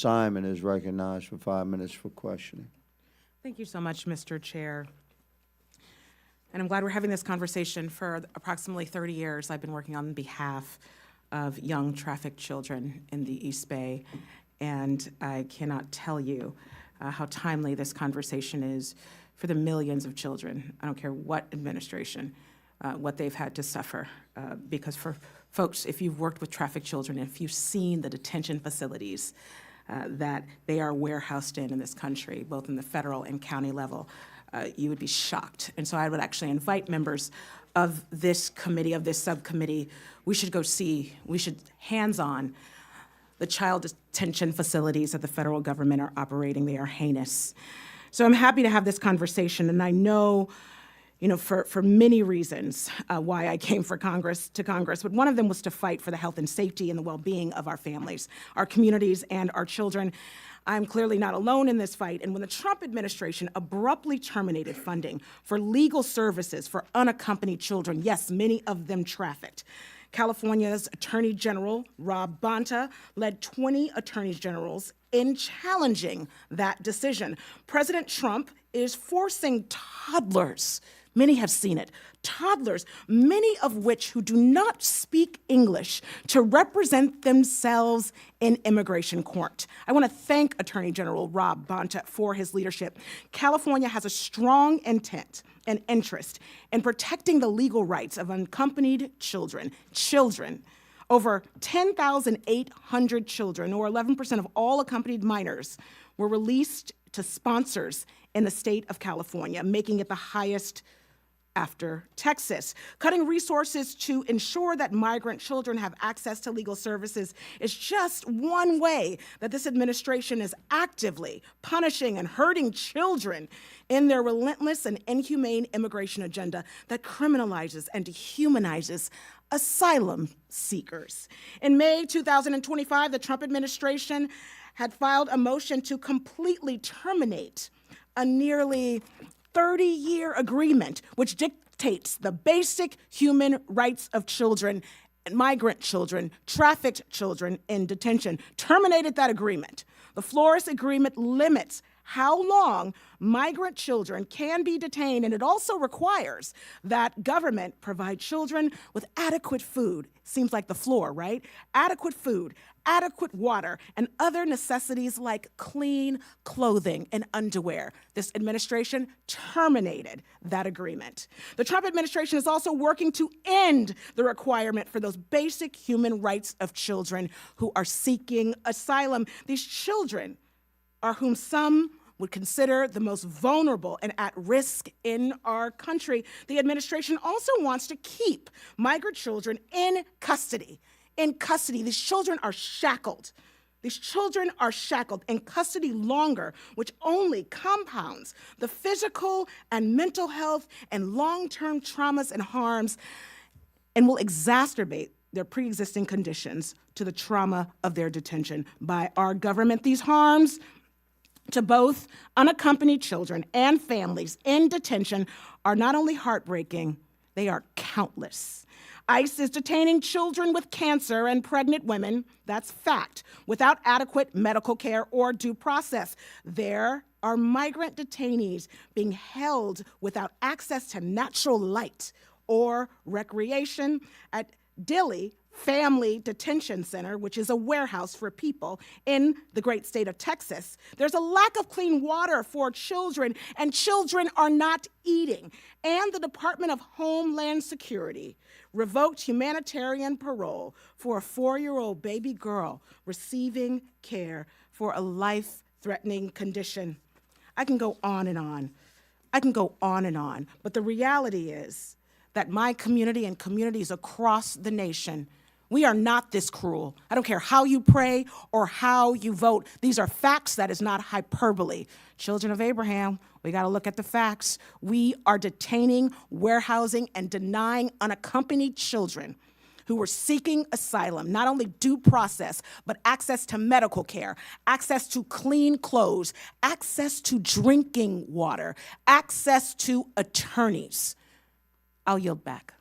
Simon is recognized for 5 minutes for questioning. Thank you so much, Mr. Chair. And I'm glad we're having this conversation. For approximately 30 years, I've been working on behalf of young trafficked children in the East Bay, and I cannot tell you how timely this conversation is for the millions of children. I don't care what administration, what they've had to suffer, because for folks, if you've worked with trafficked children, if you've seen the detention facilities that they are warehoused in this country, both in the federal and county level, you would be shocked. And so I would actually invite members of this committee, of this subcommittee, we should hands-on the child detention facilities that the federal government are operating. They are heinous. So I'm happy to have this conversation, and I know, for many reasons why I came to Congress, but one of them was to fight for the health and safety and the well-being of our families, our communities, and our children. I'm clearly not alone in this fight, and when the Trump administration abruptly terminated funding for legal services for unaccompanied children, yes, many of them trafficked, California's Attorney General, Rob Bonta, led 20 attorneys generals in challenging that decision. President Trump is forcing toddlers, many have seen it, toddlers, many of which who do not speak English, to represent themselves in immigration court. I want to thank Attorney General Rob Bonta for his leadership. California has a strong intent and interest in protecting the legal rights of unaccompanied children. Over 10,800 children, or 11% of all accompanied minors, were released to sponsors in the state of California, making it the highest after Texas. Cutting resources to ensure that migrant children have access to legal services is just one way that this administration is actively punishing and hurting children in their relentless and inhumane immigration agenda that criminalizes and dehumanizes asylum seekers. In May 2025, the Trump administration had filed a motion to completely terminate a nearly 30-year agreement which dictates the basic human rights of children, migrant children, trafficked children in detention. Terminated that agreement. The Flores Agreement limits how long migrant children can be detained, and it also requires that government provide children with adequate food. Seems like the floor, right? Adequate food, adequate water, and other necessities like clean clothing and underwear. This administration terminated that agreement. The Trump administration is also working to end the requirement for those basic human rights of children who are seeking asylum. These children are whom some would consider the most vulnerable and at risk in our country. The administration also wants to keep migrant children in custody. These children are shackled. These children are shackled in custody longer, which only compounds the physical and mental health and long-term traumas and harms, and will exacerbate their pre-existing conditions to the trauma of their detention by our government. These harms to both unaccompanied children and families in detention are not only heartbreaking, they are countless. ICE is detaining children with cancer and pregnant women, that's fact, without adequate medical care or due process. There are migrant detainees being held without access to natural light or recreation at Dilley Family Detention Center, which is a warehouse for people in the great state of Texas. There's a lack of clean water for children, and children are not eating. And the Department of Homeland Security revoked humanitarian parole for a 4-year-old baby girl receiving care for a life-threatening condition. I can go on and on. But the reality is that my community and communities across the nation, we are not this cruel. I don't care how you pray or how you vote. These are facts. That is not hyperbole. Children of Abraham, we got to look at the facts. We are detaining, warehousing, and denying unaccompanied children who were seeking asylum, not only due process, but access to medical care, access to clean clothes, access to drinking water, access to attorneys. I'll yield back.